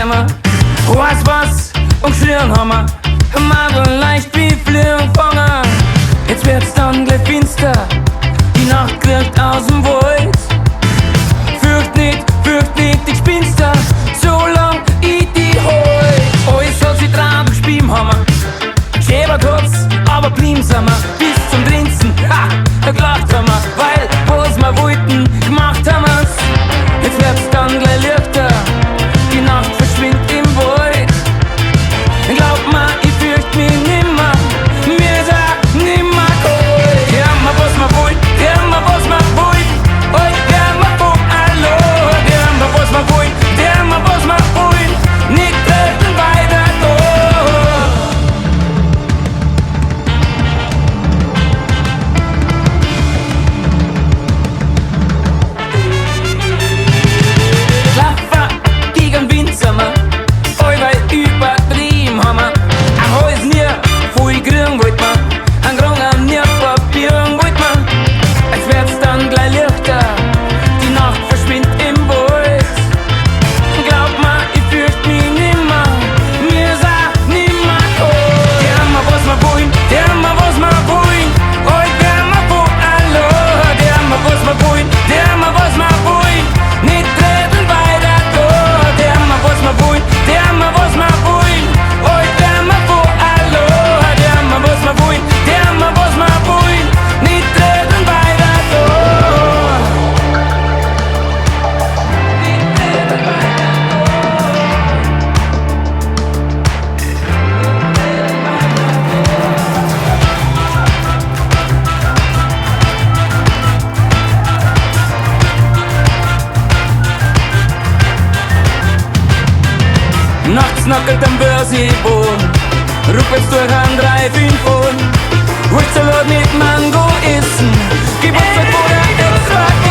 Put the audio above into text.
Zimmer. Weiß was und Schirnhammer, Madel leicht wie Flirrenfanger. Jetzt wird's dann gleich finster, die Nacht kriegt aus dem Wald. Fürcht nicht, ich bin's da, solang ich die hol. Alles hat sich dran gespielt, Hammer. Schäbert hat's, aber blieben sind wir bis zum Trinzen. Ha, da gelacht haben wir, weil was wir wollten, gemacht haben wir's. Jetzt wird's dann gleich lichter, die Nacht verschwindet im Wald. Glaub mir, ich fürcht mich nimmer, mir ist auch nimmer kalt. Die haben wir, was wir wollen, die haben wir, was wir wollen. Heute werden wir von allein. Die haben wir, was wir wollen, die haben wir, was wir wollen. Nicht treten weiter da. Klaffer gegen Wind sind wir, allweil übertrieben haben wir. Ein Hals nie voll kriegen wollt man, ein Krang nie probieren wollt man. Jetzt wird's dann gleich lichter, die Nacht verschwindet im Wald. Glaub mir, ich fürcht mich nimmer, mir ist auch nimmer kalt. Die haben wir, was wir wollen, die haben wir, was wir wollen. Heute werden wir von allein. Die haben wir, was wir wollen, die haben wir, was wir wollen. Nicht treten weiter da. Die haben wir, was wir wollen, die haben wir, was wir wollen. Heute werden wir von allein. Die haben wir, was wir wollen, die haben wir, was wir wollen. Nicht treten weiter da. Nicht treten weiter Nachts nackelt am Börsenboden, rückwärts durch ein 3-5 Holt Salat mit Mango essen, Geburtstag vor der Ex-Frau.